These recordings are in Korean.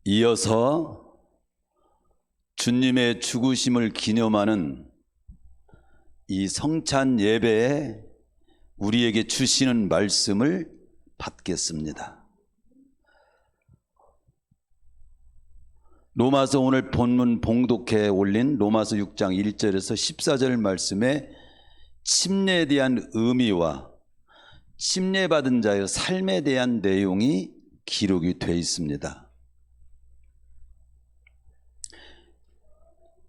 이어서 주님의 죽으심을 기념하는 이 성찬 예배에 우리에게 주시는 말씀을 받겠습니다. 로마서 오늘 본문 봉독해 올린 로마서 6장 1절에서 14절 말씀에 침례에 대한 의미와 침례받은 자의 삶에 대한 내용이 기록이 되어 있습니다.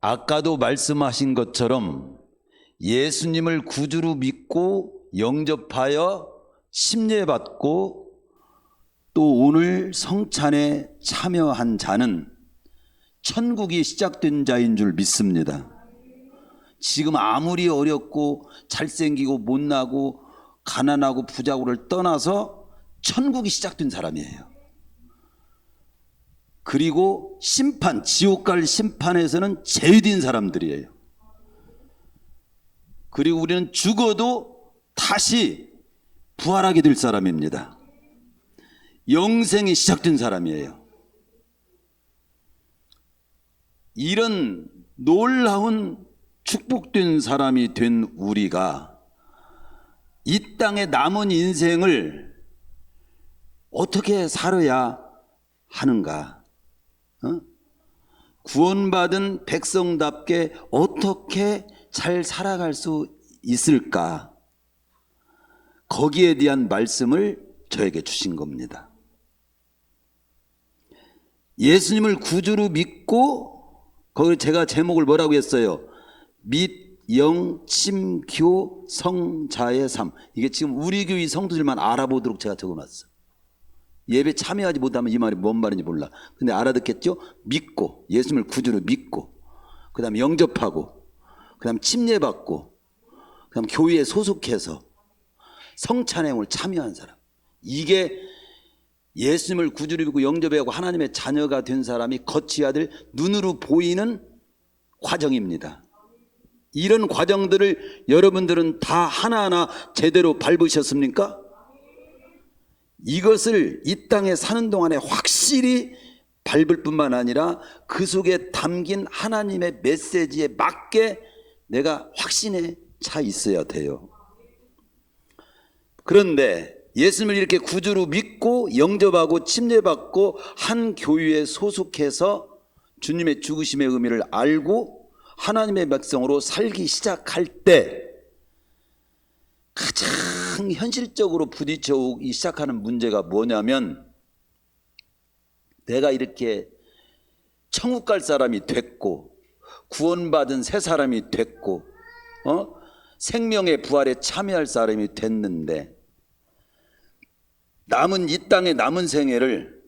아까도 말씀하신 것처럼 예수님을 구주로 믿고 영접하여 침례받고 또 오늘 성찬에 참여한 자는 천국이 시작된 자인 줄 믿습니다. 지금 아무리 어렵고 잘생기고 못나고 가난하고 부자고를 떠나서 천국이 시작된 사람이에요. 그리고 심판, 지옥 갈 심판에서는 제외된 사람들이에요. 그리고 우리는 죽어도 다시 부활하게 될 사람입니다. 영생이 시작된 사람이에요. 이런 놀라운 축복된 사람이 된 우리가 이 땅의 남은 인생을 어떻게 살아야 하는가? 구원받은 백성답게 어떻게 잘 살아갈 수 있을까? 거기에 대한 말씀을 저에게 주신 겁니다. 예수님을 구주로 믿고, 거기 제가 제목을 뭐라고 했어요? 및, 영, 침, 교, 성자의 삶. 이게 지금 우리 교회 성도들만 알아보도록 제가 적어놨어요. 예배 참여하지 못하면 이 말이 뭔 말인지 몰라. 근데 알아듣겠죠? 믿고, 예수님을 구주로 믿고, 그 다음에 영접하고, 그 다음에 침례받고, 그 다음에 교회에 소속해서 성찬행을 참여한 사람. 이게 예수님을 구주로 믿고 영접하고 하나님의 자녀가 된 사람이 거쳐야 될 눈으로 보이는 과정입니다. 이런 과정들을 여러분들은 다 하나하나 제대로 밟으셨습니까? 이것을 이 땅에 사는 동안에 확실히 밟을 뿐만 아니라 그 속에 담긴 하나님의 메시지에 맞게 내가 확신에 차 있어야 돼요. 그런데 예수님을 이렇게 구주로 믿고 영접하고 침례받고 한 교회에 소속해서 주님의 죽으심의 의미를 알고 하나님의 백성으로 살기 시작할 때 가장 현실적으로 부딪혀오기 시작하는 문제가 뭐냐면, 내가 이렇게 천국 갈 사람이 됐고 구원받은 새 사람이 됐고 생명의 부활에 참여할 사람이 됐는데 남은 이 땅의 남은 생애를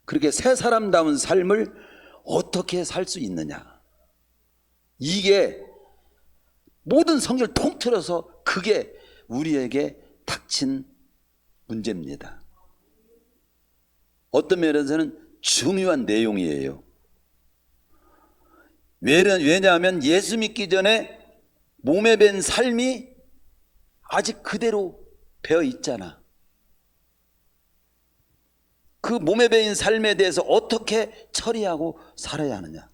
그렇게 새 사람다운 삶을 어떻게 살 수 있느냐. 이게 모든 성경을 통틀어서 그게 우리에게 닥친 문제입니다. 어떤 면에서는 중요한 내용이에요. 왜냐하면 예수 믿기 전에 몸에 밴 삶이 아직 그대로 배어 있잖아. 그 몸에 배인 삶에 대해서 어떻게 처리하고 살아야 하느냐.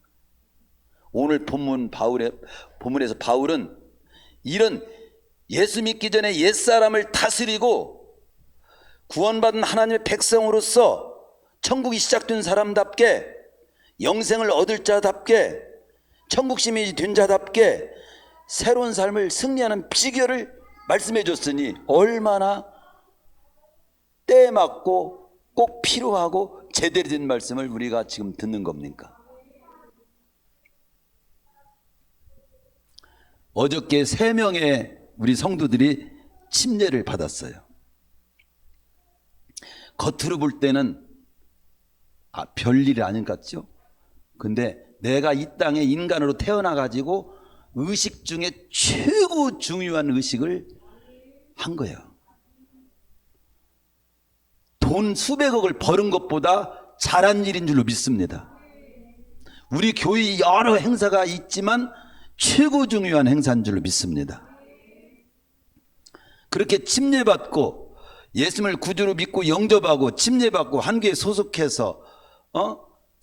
오늘 본문에서 바울은 이런 예수 믿기 전에 옛사람을 다스리고 구원받은 하나님의 백성으로서 천국이 시작된 사람답게 영생을 얻을 자답게 천국 시민이 된 자답게 새로운 삶을 승리하는 비결을 말씀해 줬으니 얼마나 때에 맞고 꼭 필요하고 제대로 된 말씀을 우리가 지금 듣는 겁니까? 어저께 3명의 우리 성도들이 침례를 받았어요. 겉으로 볼 때는 별일이 아닌 것 같죠? 근데 내가 이 땅에 인간으로 태어나가지고 의식 중에 최고 중요한 의식을 한 거예요. 돈 수백억을 버는 것보다 잘한 일인 줄로 믿습니다. 우리 교회 여러 행사가 있지만 최고 중요한 행사인 줄로 믿습니다. 그렇게 침례받고 예수님을 구주로 믿고 영접하고 침례받고 한 교회에 소속해서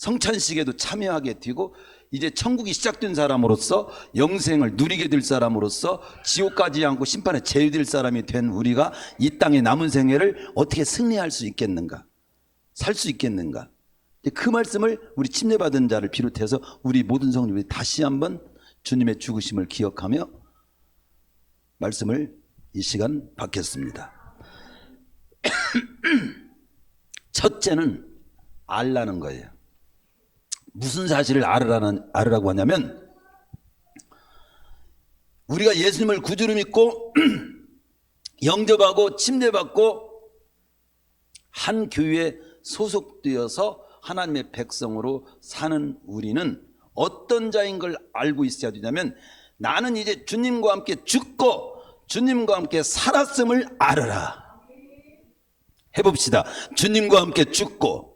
성찬식에도 참여하게 되고 이제 천국이 시작된 사람으로서 영생을 누리게 될 사람으로서 지옥 가지 않고 심판에 제외될 사람이 된 우리가 이 땅의 남은 생애를 어떻게 승리할 수 있겠는가, 살 수 있겠는가. 그 말씀을 우리 침례받은 자를 비롯해서 우리 모든 성도들이 다시 한번 주님의 죽으심을 기억하며 말씀을 이 시간 받겠습니다. 첫째는 알라는 거예요. 무슨 사실을 알으라고 하냐면, 우리가 예수님을 구주로 믿고 영접하고 침례받고 한 교회에 소속되어서 하나님의 백성으로 사는 우리는 어떤 자인 걸 알고 있어야 되냐면, 나는 이제 주님과 함께 죽고 주님과 함께 살았음을 알아라. 해봅시다. 주님과 함께 죽고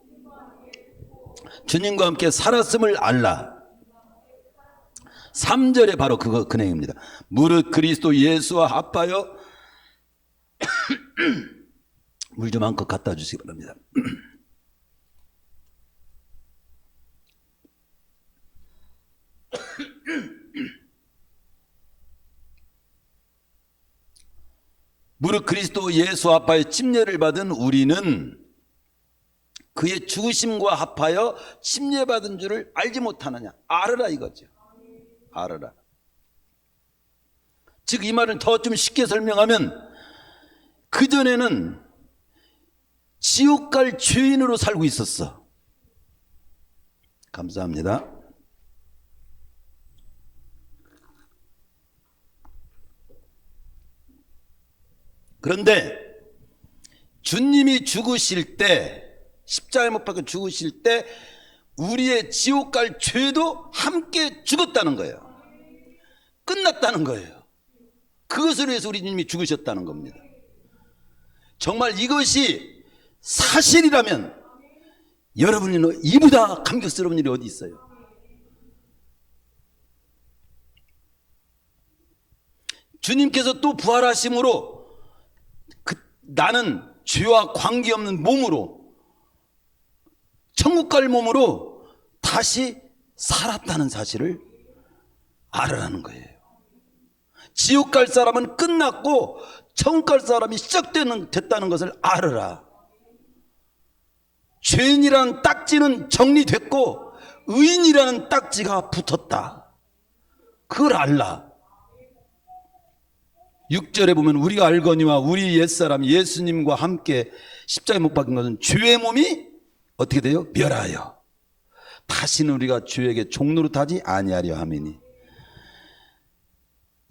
주님과 함께 살았음을 알라. 3절에 바로 그 내용입니다. 무릇 그리스도 예수와 합하여 물 좀 한 컵 갖다 주시기 바랍니다. 무릇 그리스도 예수 합하여 침례를 받은 우리는 그의 죽으심과 합하여 침례받은 줄을 알지 못하느냐. 알으라 이거죠. 알으라. 즉 이 말을 더 좀 쉽게 설명하면, 그전에는 지옥 갈 죄인으로 살고 있었어. 감사합니다. 그런데 주님이 죽으실 때, 십자가에 못 박혀 죽으실 때 우리의 지옥 갈 죄도 함께 죽었다는 거예요. 끝났다는 거예요. 그것을 위해서 우리 주님이 죽으셨다는 겁니다. 정말 이것이 사실이라면 여러분이 이보다 감격스러운 일이 어디 있어요? 주님께서 또 부활하심으로 나는 죄와 관계없는 몸으로, 천국 갈 몸으로 다시 살았다는 사실을 알으라는 거예요. 지옥 갈 사람은 끝났고 천국 갈 사람이 시작됐다는 것을 알으라. 죄인이라는 딱지는 정리됐고 의인이라는 딱지가 붙었다. 그걸 알라. 6절에 보면 우리가 알거니와 우리 옛사람 예수님과 함께 십자가에 못 박힌 것은 죄의 몸이 어떻게 돼요? 멸하여 다시는 우리가 주에게 종노릇하지 아니하려 함이니.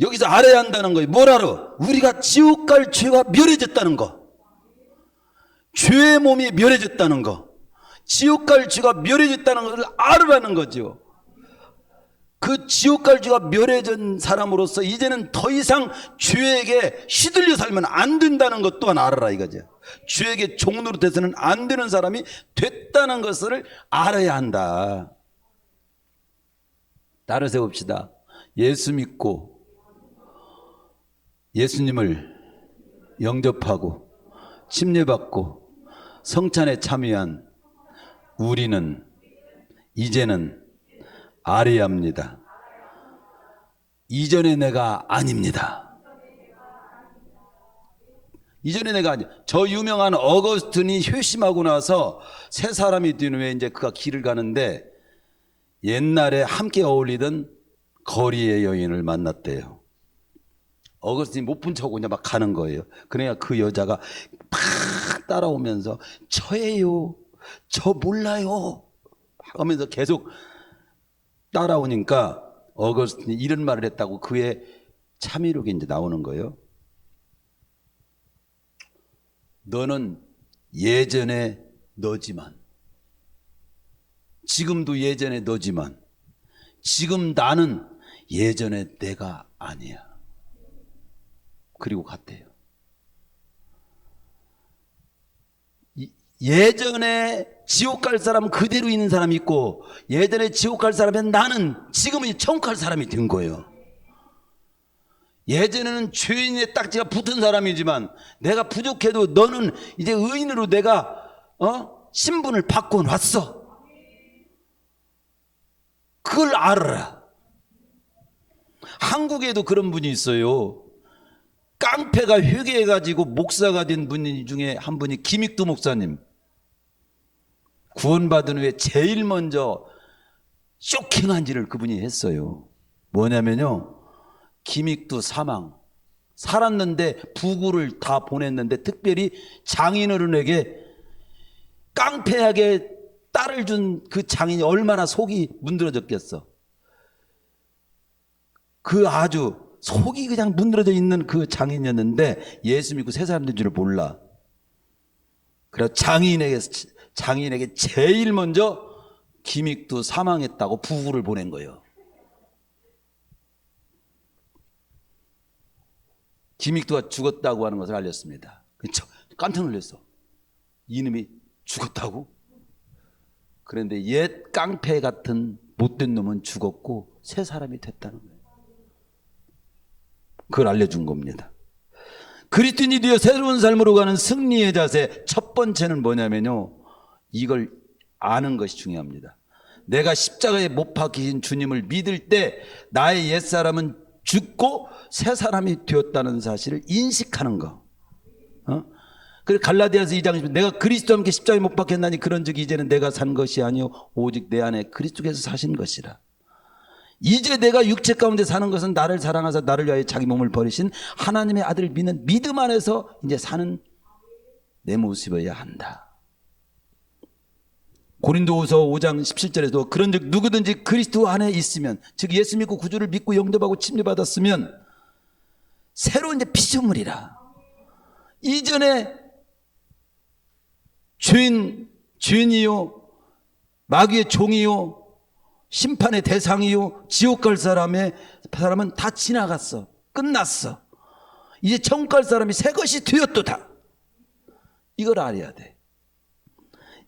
여기서 알아야 한다는 거예요. 뭘 알아? 우리가 지옥 갈 죄가 멸해졌다는 거, 죄의 몸이 멸해졌다는 거, 지옥 갈 죄가 멸해졌다는 것을 알으라는 거죠. 그 지옥 갈 죄가 멸해진 사람으로서 이제는 더 이상 죄에게 휘둘려 살면 안 된다는 것 또한 알아라 이거죠. 죄에게 종노릇해서는 안 되는 사람이 됐다는 것을 알아야 한다. 따라 세웁시다. 예수 믿고 예수님을 영접하고 침례받고 성찬에 참여한 우리는 이제는 알아야 합니다. 이전의 내가 아닙니다. 이전의 내가 아니. 저 유명한 어거스틴이 회심하고 나서 새 사람이 된 후에 이제 그가 길을 가는데 옛날에 함께 어울리던 거리의 여인을 만났대요. 어거스틴이 못 본 척하고 그냥 막 가는 거예요. 그러니까 그 여자가 팍 따라오면서 저예요, 저 몰라요 하면서 계속 따라오니까 어거스틴이 이런 말을 했다고 그의 참의록이 이제 나오는 거예요. 너는 예전에 너지만, 지금도 예전에 너지만, 지금 나는 예전에 내가 아니야. 그리고 갔대요. 예전에 지옥 갈 사람은 그대로 있는 사람이 있고, 예전에 지옥 갈 사람은 나는 지금은 천국 갈 사람이 된 거예요. 예전에는 죄인의 딱지가 붙은 사람이지만 내가 부족해도 너는 이제 의인으로 내가 신분을 바꿔 놨어. 그걸 알아라. 한국에도 그런 분이 있어요. 깡패가 회개해가지고 목사가 된 분 중에 한 분이 김익두 목사님. 구원받은 후에 제일 먼저 쇼킹한 일을 그분이 했어요. 뭐냐면요, 김익두 사망. 살았는데 부구를 다 보냈는데 특별히 장인어른에게 깡패에게 딸을 준 그 장인이 얼마나 속이 문드러졌겠어. 그 아주 속이 그냥 문드러져 있는 그 장인이었는데 예수 믿고 새 사람 된 줄을 몰라. 그래서 장인에게 제일 먼저 김익두 사망했다고 부구를 보낸 거예요. 김익두가 죽었다고 하는 것을 알렸습니다. 깜짝 놀랐어. 이놈이 죽었다고? 그런데 옛 깡패 같은 못된 놈은 죽었고 새 사람이 됐다는 거예요. 그걸 알려준 겁니다. 그리스도인이 되어 새로운 삶으로 가는 승리의 자세, 첫 번째는 뭐냐면요, 이걸 아는 것이 중요합니다. 내가 십자가에 못 박히신 주님을 믿을 때 나의 옛사람은 죽고 새 사람이 되었다는 사실을 인식하는 거. 그래서 갈라디아서 2장 10절, 내가 그리스도와 함께 십자가에 못 박혔나니 그런즉 이제는 내가 산 것이 아니요 오직 내 안에 그리스도께서 사신 것이라. 이제 내가 육체 가운데 사는 것은 나를 사랑하사 나를 위하여 자기 몸을 버리신 하나님의 아들을 믿는 믿음 안에서 이제 사는 내 모습이어야 한다. 고린도후서 5장 17절에도 그런즉 누구든지 그리스도 안에 있으면, 즉 예수 믿고 구주를 믿고 영접하고 침례받았으면 새로운 이제 피조물이라. 이전에 죄인이요 마귀의 종이요 심판의 대상이요 지옥 갈 사람은 다 지나갔어. 끝났어. 이제 천국 갈 사람이 새 것이 되었도다. 이걸 알아야 돼.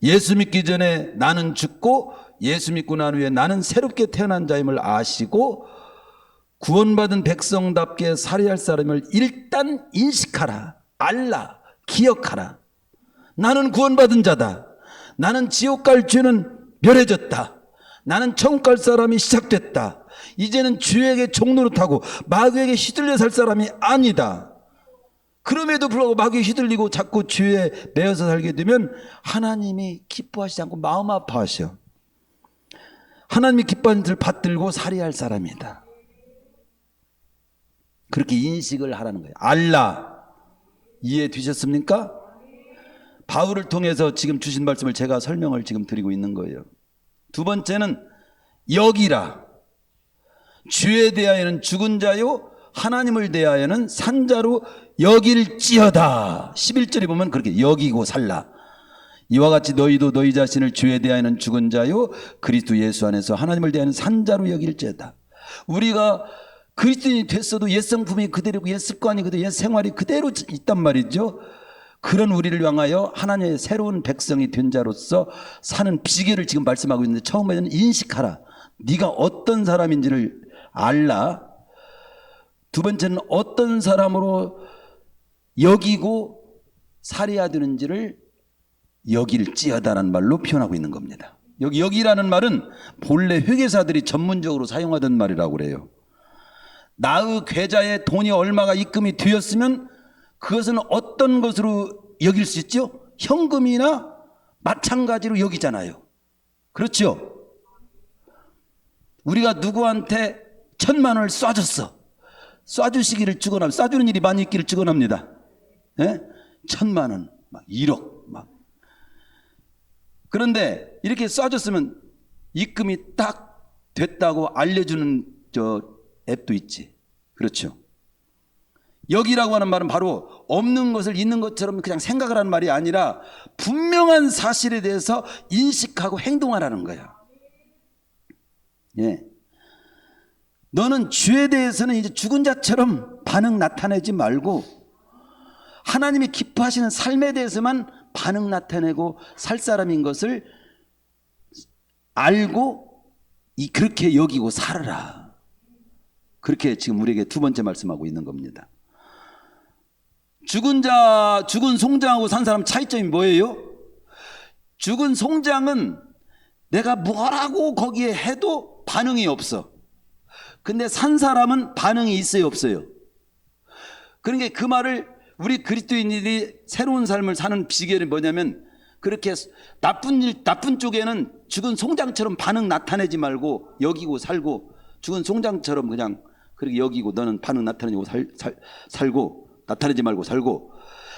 예수 믿기 전에 나는 죽고 예수 믿고 난 후에 나는 새롭게 태어난 자임을 아시고 구원받은 백성답게 살아야 할 사람을 일단 인식하라. 알라. 기억하라. 나는 구원받은 자다. 나는 지옥 갈 죄는 멸해졌다. 나는 천국 갈 사람이 시작됐다. 이제는 주에게 종노릇하고 마귀에게 휘둘려 살 사람이 아니다. 그럼에도 불구하고 마귀에 휘둘리고 자꾸 죄에 매여서 살게 되면 하나님이 기뻐하시지 않고 마음 아파하셔. 하나님이 기뻐하는 것을 받들고 살아야 할 사람이다. 그렇게 인식을 하라는 거예요. 알라. 이해되셨습니까? 바울을 통해서 지금 주신 말씀을 제가 설명을 지금 드리고 있는 거예요. 두 번째는 여기라. 주에 대하여는 죽은 자요 하나님을 대하여는 산 자로 여길지어다. 11절에 보면 그렇게 여기고 살라. 이와 같이 너희도 너희 자신을 주에 대하여는 죽은 자요 그리스도 예수 안에서 하나님을 대하여는 산 자로 여길지어다. 우리가 그리스도인이 됐어도 옛 성품이 그대로고 옛 습관이 그대로 옛 생활이 그대로 있단 말이죠. 그런 우리를 향하여 하나님의 새로운 백성이 된 자로서 사는 비결을 지금 말씀하고 있는데, 처음에는 인식하라. 네가 어떤 사람인지를 알라. 두 번째는 어떤 사람으로 여기고 살아야 되는지를 여길지어다라는 말로 표현하고 있는 겁니다. 여기라는 말은 본래 회계사들이 전문적으로 사용하던 말이라고 그래요. 나의 계좌에 돈이 얼마가 입금이 되었으면 그것은 어떤 것으로 여길 수 있죠? 현금이나 마찬가지로 여기잖아요. 그렇죠? 우리가 누구한테 1,000만 원을 쏴줬어. 쏴주시기를 축원합니다. 쏴주는 일이 많이 있기를 축원합니다. 예? 1,000만 원, 막 1억, 막. 그런데 이렇게 쏴줬으면 입금이 딱 됐다고 알려주는 앱도 있지. 그렇죠? 여기라고 하는 말은 바로 없는 것을 있는 것처럼 그냥 생각을 하는 말이 아니라 분명한 사실에 대해서 인식하고 행동하라는 거야. 예. 너는 죄에 대해서는 이제 죽은 자처럼 반응 나타내지 말고 하나님이 기뻐하시는 삶에 대해서만 반응 나타내고 살 사람인 것을 알고 그렇게 여기고 살아라. 그렇게 지금 우리에게 두 번째 말씀하고 있는 겁니다. 죽은 송장하고 산 사람 차이점이 뭐예요? 죽은 송장은 내가 뭐라고 거기에 해도 반응이 없어. 근데 산 사람은 반응이 있어요, 없어요? 그러니까 그 말을 우리 그리스도인들이 새로운 삶을 사는 비결이 뭐냐면, 그렇게 나쁜 쪽에는 죽은 송장처럼 반응 나타내지 말고 여기고 살고, 죽은 송장처럼 그냥 그렇게 여기고 너는 반응 나타내고 살고, 나타내지 말고 살고,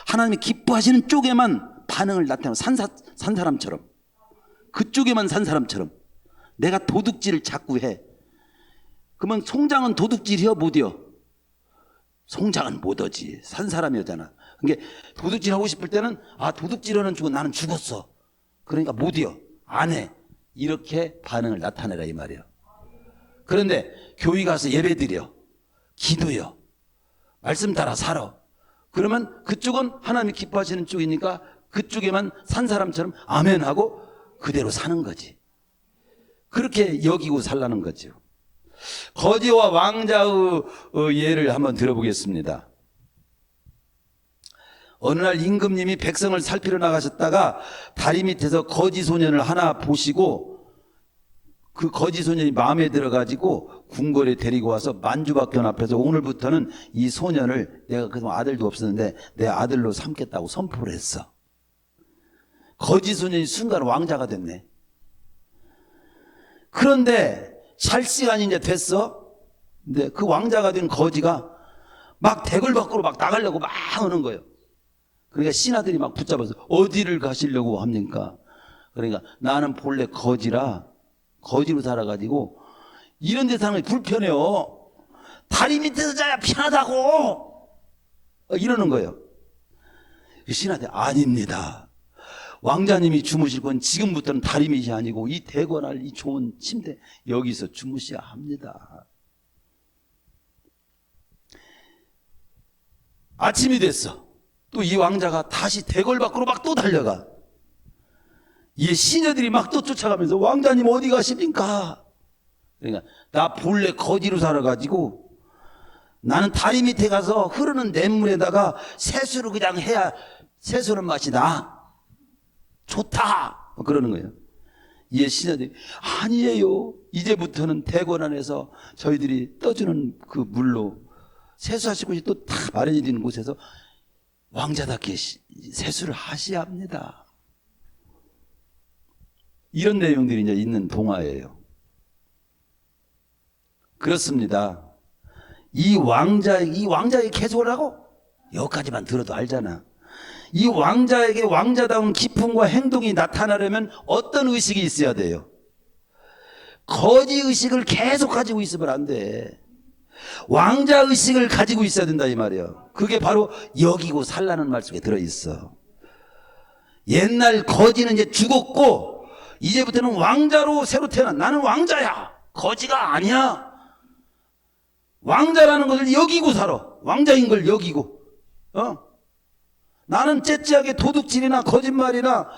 하나님이 기뻐하시는 쪽에만 반응을 나타내고 산 사람처럼, 그쪽에만 산 사람처럼. 내가 도둑질을 자꾸 해. 그러면 송장은 도둑질이여 못이여? 송장은 못하지. 산 사람이었잖아. 그러니까 도둑질 하고 싶을 때는 도둑질하는 죽은 나는 죽었어. 그러니까 못이여. 안 해. 이렇게 반응을 나타내라 이 말이에요. 그런데 교회 가서 예배 드려, 기도요, 말씀 따라 살아. 그러면 그쪽은 하나님이 기뻐하시는 쪽이니까 그쪽에만 산 사람처럼 아멘 하고 그대로 사는 거지. 그렇게 여기고 살라는 거죠. 거지와 왕자의 예를 한번 들어보겠습니다. 어느 날 임금님이 백성을 살피러 나가셨다가 다리 밑에서 거지 소년을 하나 보시고 그 거지 소년이 마음에 들어가지고 궁궐에 데리고 와서 만주박견 앞에서 오늘부터는 이 소년을, 내가 그동안 아들도 없었는데 내 아들로 삼겠다고 선포를 했어. 거지 소년이 순간 왕자가 됐네. 그런데 잘 시간이 이제 됐어. 근데 그 왕자가 된 거지가 막 대궐 밖으로 막 나가려고 막 하는 거예요. 그러니까 신하들이 막 붙잡아서 어디를 가시려고 합니까? 그러니까 나는 본래 거지라, 거지로 살아가지고 이런 데 사는 게 불편해요. 다리 밑에서 자야 편하다고 이러는 거예요. 신하들 아닙니다. 왕자님이 주무실 건 지금부터는 다리 밑이 아니고 이 대궐할 이 좋은 침대 여기서 주무셔야 합니다. 아침이 됐어. 또 이 왕자가 다시 대궐 밖으로 막 또 달려가. 이 시녀들이 막 또 쫓아가면서 왕자님 어디 가십니까? 그러니까 나 본래 거지로 살아가지고 나는 다리 밑에 가서 흐르는 냇물에다가 세수를 그냥 해야 세수는 맛이 나. 좋다. 그러는 거예요. 이 시녀들이 아니에요. 이제부터는 대궐 안에서 저희들이 떠주는 그 물로 세수하실 곳이 또 다 마련이 되는 곳에서 왕자답게 세수를 하셔야 합니다. 이런 내용들이 이제 있는 동화예요. 그렇습니다. 이 왕자에게 계속을 하고 여기까지만 들어도 알잖아. 이 왕자에게 왕자다운 기품과 행동이 나타나려면 어떤 의식이 있어야 돼요? 거지 의식을 계속 가지고 있으면 안 돼. 왕자 의식을 가지고 있어야 된다 이 말이에요. 그게 바로 여기고 살라는 말 속에 들어있어. 옛날 거지는 이제 죽었고 이제부터는 왕자로 새로 태어난, 나는 왕자야, 거지가 아니야. 왕자라는 것을 여기고 살아. 왕자인 걸 여기고. 나는 째째하게 도둑질이나 거짓말이나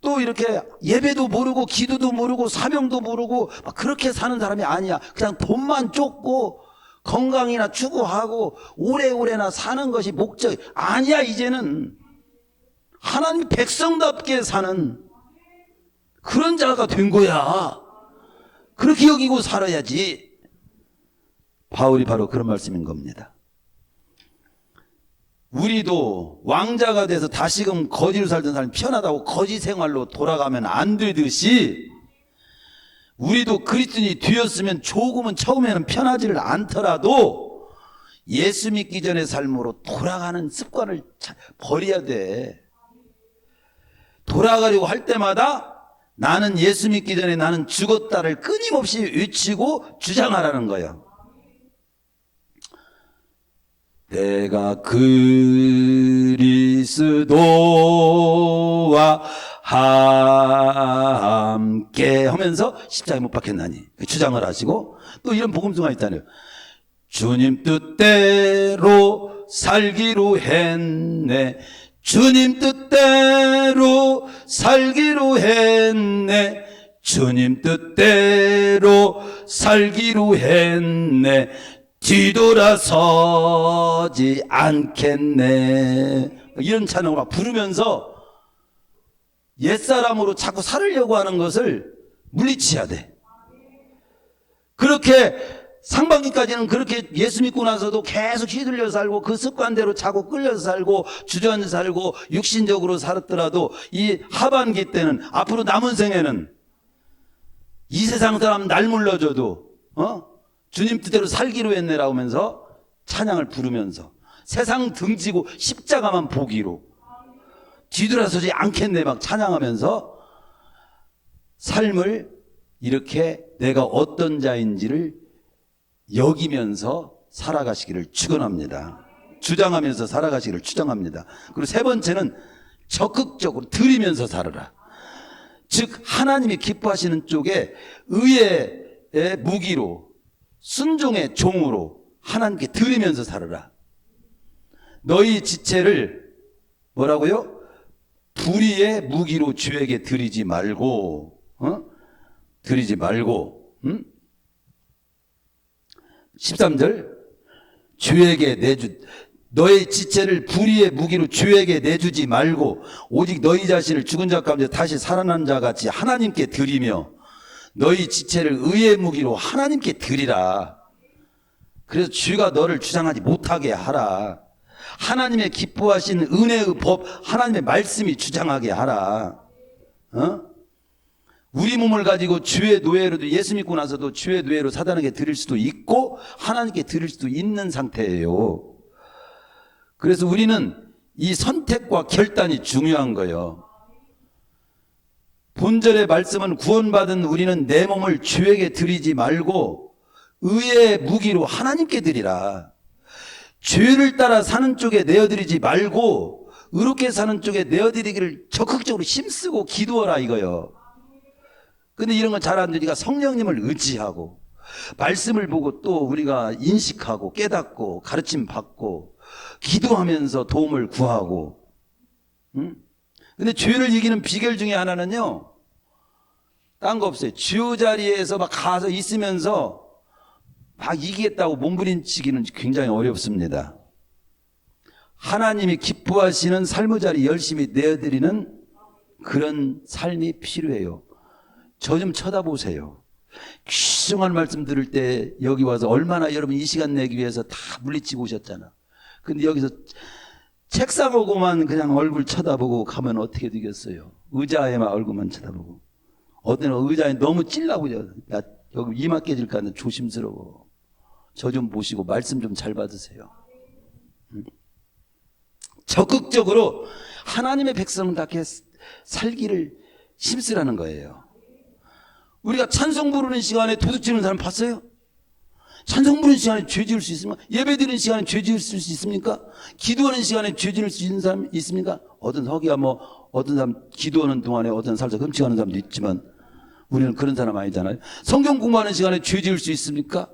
또 이렇게 예배도 모르고 기도도 모르고 사명도 모르고 막 그렇게 사는 사람이 아니야. 그냥 돈만 쫓고 건강이나 추구하고 오래오래나 사는 것이 목적 아니야. 이제는 하나님 백성답게 사는 그런 자가 된 거야. 그렇게 여기고 살아야지. 바울이 바로 그런 말씀인 겁니다. 우리도 왕자가 돼서 다시금 거지로 살던 사람이 편하다고 거지 생활로 돌아가면 안 되듯이 우리도 그리스도인이 되었으면 조금은 처음에는 편하지를 않더라도 예수 믿기 전의 삶으로 돌아가는 습관을 버려야 돼. 돌아가려고 할 때마다 나는 예수 믿기 전에 나는 죽었다를 끊임없이 외치고 주장하라는 거예요. 내가 그리스도와 함께 하면서 십자가에 못 박혔나니 주장을 하시고 또 이런 복음서가 있잖아요. 주님 뜻대로 살기로 했네. 주님 뜻대로 살기로 했네. 주님 뜻대로 살기로 했네. 뒤돌아서지 않겠네. 이런 찬양을 막 부르면서 옛사람으로 자꾸 살으려고 하는 것을 물리쳐야 돼. 그렇게 상반기까지는 그렇게 예수 믿고 나서도 계속 휘둘려 살고 그 습관대로 자꾸 끌려서 살고 주저앉아 살고 육신적으로 살았더라도 이 하반기 때는 앞으로 남은 생에는 이 세상 사람 날 물러줘도 주님 뜻대로 살기로 했네라 하면서 찬양을 부르면서 세상 등지고 십자가만 보기로 뒤돌아서지 않겠네 막 찬양하면서 삶을 이렇게 내가 어떤 자인지를 여기면서 살아가시기를 축원합니다. 주장하면서 살아가시기를 추정합니다. 그리고 세 번째는 적극적으로 드리면서 살아라. 즉 하나님이 기뻐하시는 쪽에 의의 무기로 순종의 종으로 하나님께 드리면서 살아라. 너희 지체를 뭐라고요? 불의의 무기로 주에게 드리지 말고 드리지 말고 13절 주에게 너의 지체를 불의의 무기로 주에게 내주지 말고 오직 너희 자신을 죽은 자 가운데 다시 살아난 자 같이 하나님께 드리며 너희 지체를 의의 무기로 하나님께 드리라. 그래서 주가 너를 주장하지 못하게 하라. 하나님의 기뻐하신 은혜의 법 하나님의 말씀이 주장하게 하라. 우리 몸을 가지고 주의 노예로도 예수 믿고 나서도 주의 노예로 사단에게 드릴 수도 있고 하나님께 드릴 수도 있는 상태예요. 그래서 우리는 이 선택과 결단이 중요한 거예요. 본절의 말씀은 구원받은 우리는 내 몸을 주에게 드리지 말고 의의 무기로 하나님께 드리라. 죄를 따라 사는 쪽에 내어드리지 말고 의롭게 사는 쪽에 내어드리기를 적극적으로 힘쓰고 기도하라 이거요. 근데 이런 건 잘 안 되니까 성령님을 의지하고 말씀을 보고 또 우리가 인식하고 깨닫고 가르침 받고 기도하면서 도움을 구하고. 근데 죄를 이기는 비결 중에 하나는요, 딴 거 없어요. 주요 자리에서 막 가서 있으면서 막 이기겠다고 몸부림치기는 굉장히 어렵습니다. 하나님이 기뻐하시는 삶의 자리 열심히 내어드리는 그런 삶이 필요해요. 저 좀 쳐다보세요. 귀중한 말씀 들을 때 여기 와서 얼마나 여러분 이 시간 내기 위해서 다 물리치고 오셨잖아. 근데 여기서 책상 오고만 그냥 얼굴 쳐다보고 가면 어떻게 되겠어요? 의자에만 얼굴만 쳐다보고. 어떤 의자에 너무 찔라고 야 여기 이마 깨질까 하는 조심스러워. 저 좀 보시고 말씀 좀 잘 받으세요. 적극적으로 하나님의 백성답게 살기를 힘쓰라는 거예요. 우리가 찬송 부르는 시간에 도둑 치는 사람 봤어요? 찬송 부르는 시간에 죄 지을 수 있습니까? 예배 드리는 시간에 죄 지을 수 있습니까? 기도하는 시간에 죄 지을 수 있는 사람 있습니까? 어떤 허기야 어떤 사람 기도하는 동안에 어떤 살짝 흠치하는 사람도 있지만 우리는 그런 사람 아니잖아요. 성경 공부하는 시간에 죄 지을 수 있습니까?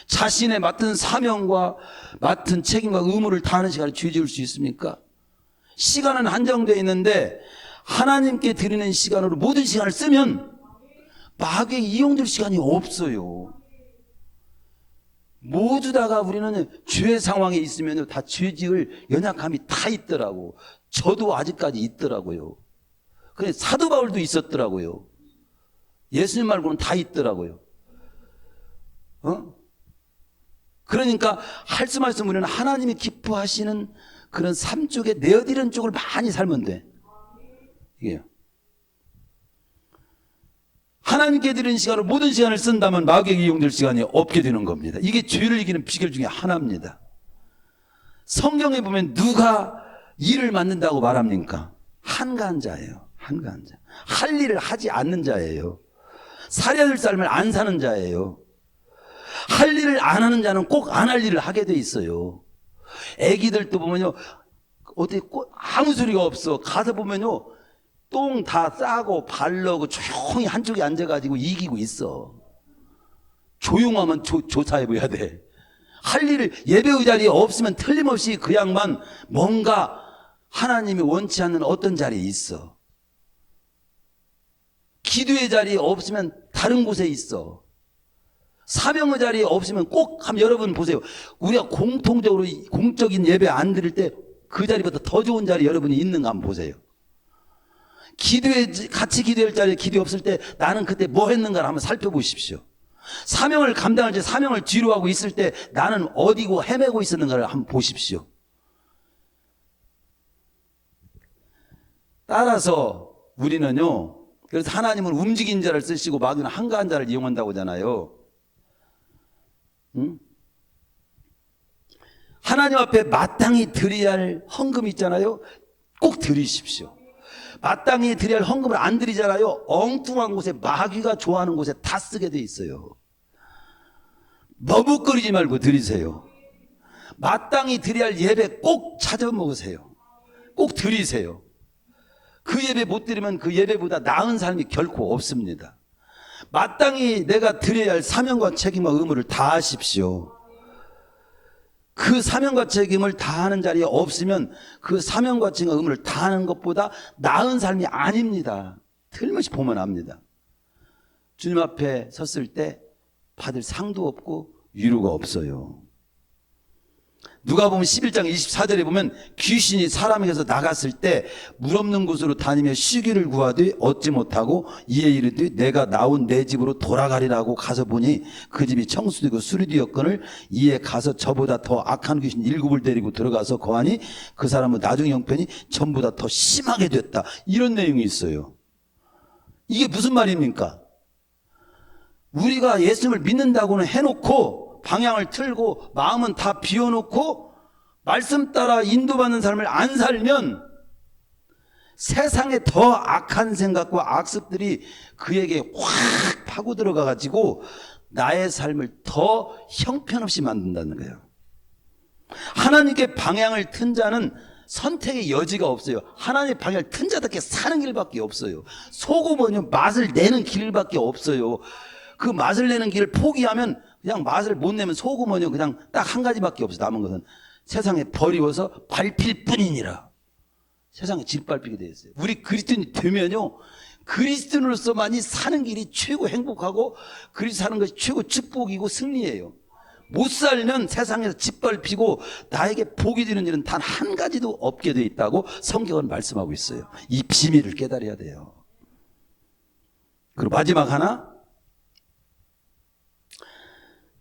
자신의 맡은 사명과 맡은 책임과 의무를 다하는 시간에 죄 지을 수 있습니까? 시간은 한정되어 있는데 하나님께 드리는 시간으로 모든 시간을 쓰면 마귀에 이용될 시간이 없어요. 모두 다가 우리는 죄의 상황에 있으면 다 죄 지을 연약함이 다 있더라고. 저도 아직까지 있더라고요. 근데 사도 바울도 있었더라고요. 예수님 말고는 다 있더라고요. 그러니까 할 수 말씀 우리는 하나님이 기뻐하시는 그런 삶 쪽에 내어드리는 쪽을 많이 살면 돼. 이게요. 하나님께 드리는 시간을 모든 시간을 쓴다면 마귀에게 이용될 시간이 없게 되는 겁니다. 이게 죄를 이기는 비결 중에 하나입니다. 성경에 보면 누가 일을 맡는다고 말합니까? 한가한 자예요. 한가한 자. 할 일을 하지 않는 자예요. 살아야 될 삶을 안 사는 자예요. 할 일을 안 하는 자는 꼭 안 할 일을 하게 돼 있어요. 애기들도 보면요, 어디 아무 소리가 없어. 가서 보면요, 똥 다 싸고 발라고 조용히 한쪽에 앉아가지고 이기고 있어. 조용하면 조사해봐야 돼. 할 일을 예배의 자리에 없으면 틀림없이 그 양반 뭔가 하나님이 원치 않는 어떤 자리에 있어. 기도의 자리에 없으면 다른 곳에 있어. 사명의 자리에 없으면 꼭 한번 여러분 보세요. 우리가 공통적으로 공적인 예배 안 드릴 때 그 자리보다 더 좋은 자리 여러분이 있는가 한번 보세요. 같이 기도할 자리에 기도 없을 때 나는 그때 뭐 했는가를 한번 살펴보십시오. 사명을 감당할 때 사명을 뒤로 하고 있을 때 나는 어디고 헤매고 있었는가를 한번 보십시오. 따라서 우리는요, 그래서 하나님은 움직인 자를 쓰시고 마귀는 한가한 자를 이용한다고 하잖아요. 응? 하나님 앞에 마땅히 드려야 할 헌금이 있잖아요. 꼭 드리십시오. 마땅히 드려야 할 헌금을 안 드리잖아요. 엉뚱한 곳에, 마귀가 좋아하는 곳에 다 쓰게 돼 있어요. 머뭇거리지 말고 드리세요. 마땅히 드려야 할 예배 꼭 찾아 먹으세요. 꼭 드리세요. 그 예배 못 드리면 그 예배보다 나은 삶이 결코 없습니다. 마땅히 내가 드려야 할 사명과 책임과 의무를 다하십시오. 그 사명과 책임을 다하는 자리에 없으면 그 사명과 책임과 의무를 다하는 것보다 나은 삶이 아닙니다. 틀림없이 보면 압니다. 주님 앞에 섰을 때 받을 상도 없고 위로가 없어요. 누가복음 11장 24절에 보면 귀신이 사람에게서 나갔을 때 물 없는 곳으로 다니며 쉬기를 구하되 얻지 못하고 이에 이르되 내가 나온 내 집으로 돌아가리라고 가서 보니 그 집이 청수되고 수리되었거늘 이에 가서 저보다 더 악한 귀신 7을 데리고 들어가서 거하니 그 사람은 나중 형편이 전보다 더 심하게 됐다. 이런 내용이 있어요. 이게 무슨 말입니까? 우리가 예수님을 믿는다고는 해놓고 방향을 틀고 마음은 다 비워놓고 말씀 따라 인도받는 삶을 안 살면 세상에 더 악한 생각과 악습들이 그에게 확 파고 들어가 가지고 나의 삶을 더 형편없이 만든다는 거예요. 하나님께 방향을 튼 자는 선택의 여지가 없어요. 하나님의 방향을 튼 자답게 사는 길밖에 없어요. 소금은 맛을 내는 길밖에 없어요. 그 맛을 내는 길을 포기하면 그냥 맛을 못 내면 소금은요 그냥 딱 한 가지밖에 없어. 남은 것은 세상에 버리워서 밟힐 뿐이니라. 세상에 짓밟히게 되어 있어요. 우리 그리스도인이 되면요 그리스도인으로서만이 사는 길이 최고 행복하고 그리스도 사는 것이 최고 축복이고 승리예요. 못 살면 세상에서 짓밟히고 나에게 복이 되는 일은 단 한 가지도 없게 되어 있다고 성경은 말씀하고 있어요. 이 비밀을 깨달아야 돼요. 그리고 마지막 하나,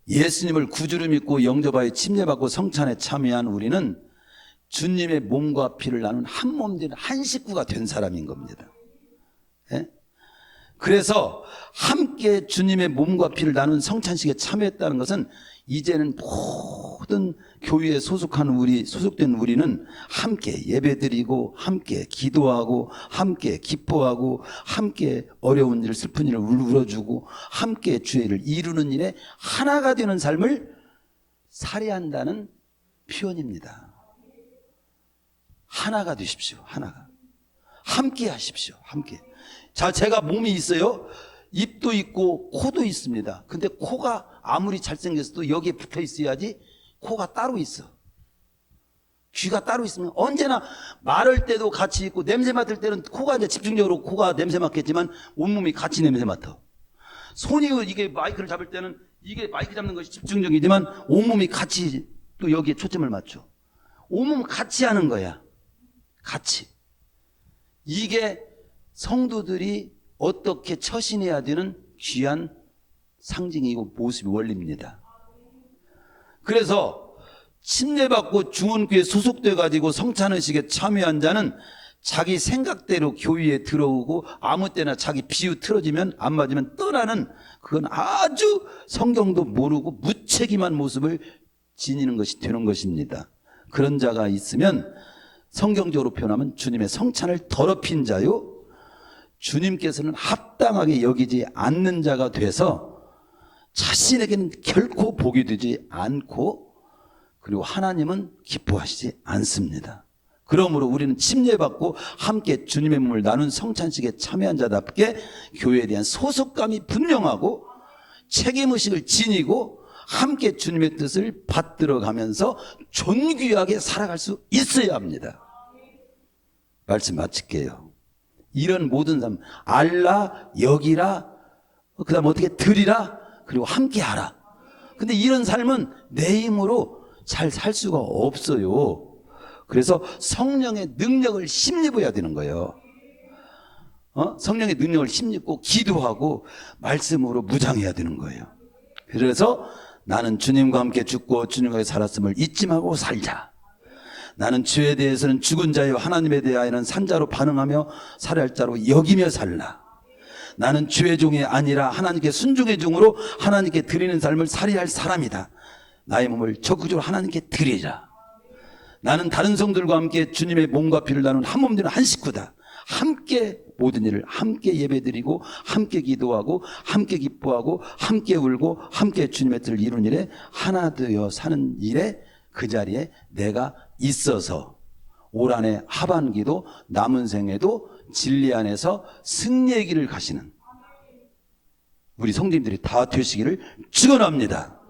예수님을 구주로 믿고 영접하여 침례받고 성찬에 참여한 우리는 주님의 몸과 피를 나눈 한 몸된 한 식구가 된 사람인 겁니다. 예? 그래서 함께 주님의 몸과 피를 나눈 성찬식에 참여했다는 것은 이제는 모든 교회에 소속된 우리는 함께 예배드리고 함께 기도하고 함께 기뻐하고 함께 어려운 일 슬픈 일을 울어주고 함께 주의 일을 이루는 일에 하나가 되는 삶을 살해한다는 표현입니다. 하나가 되십시오. 하나가. 함께 하십시오. 함께. 자, 제가 몸이 있어요. 입도 있고 코도 있습니다. 근데 코가 아무리 잘생겼어도 여기에 붙어 있어야지 코가 따로 있어. 귀가 따로 있으면 언제나 말할 때도 같이 있고 냄새 맡을 때는 코가 이제 집중적으로 코가 냄새 맡겠지만 온몸이 같이 냄새 맡아. 손이 이게 마이크를 잡을 때는 이게 마이크 잡는 것이 집중적이지만 온몸이 같이 또 여기에 초점을 맞춰. 온몸 같이 하는 거야. 같이. 이게 성도들이 어떻게 처신해야 되는 귀한 상징이고 모습이 원리입니다. 그래서 침례받고 중원교회에 소속돼 가지고 성찬의식에 참여한 자는 자기 생각대로 교회에 들어오고 아무 때나 자기 비유 틀어지면 안 맞으면 떠나는, 그건 아주 성경도 모르고 무책임한 모습을 지니는 것이 되는 것입니다. 그런 자가 있으면 성경적으로 표현하면 주님의 성찬을 더럽힌 자요, 주님께서는 합당하게 여기지 않는 자가 돼서 자신에게는 결코 복이 되지 않고 그리고 하나님은 기뻐하시지 않습니다. 그러므로 우리는 침례받고 함께 주님의 몸을 나눈 성찬식에 참여한 자답게 교회에 대한 소속감이 분명하고 책임의식을 지니고 함께 주님의 뜻을 받들어가면서 존귀하게 살아갈 수 있어야 합니다. 말씀 마칠게요. 이런 모든 삶, 알라, 여기라, 그 다음 어떻게 드리라, 그리고 함께 하라. 근데 이런 삶은 내 힘으로 잘 살 수가 없어요. 그래서 성령의 능력을 힘입어야 되는 거예요. 성령의 능력을 힘입고 기도하고 말씀으로 무장해야 되는 거예요. 그래서 나는 주님과 함께 죽고 주님과 함께 살았음을 잊지 말고 살자. 나는 죄에 대해서는 죽은 자요 하나님에 대하여는 산자로 반응하며 살할 자로 여기며 살라. 나는 죄의 종이 아니라 하나님께 순종의 종으로 하나님께 드리는 삶을 살이할 사람이다. 나의 몸을 적극적으로 하나님께 드리자. 나는 다른 성들과 함께 주님의 몸과 피를 나눈 한 몸 되는 한 식구다. 함께 모든 일을 함께 예배드리고 함께 기도하고 함께 기뻐하고 함께 울고 함께 주님의 뜻을 이루는 일에 하나 되어 사는 일에 그 자리에 내가 있어서 올 한해 하반기도 남은 생에도 진리 안에서 승리의 길을 가시는 우리 성도님들이 다 되시기를 축원합니다.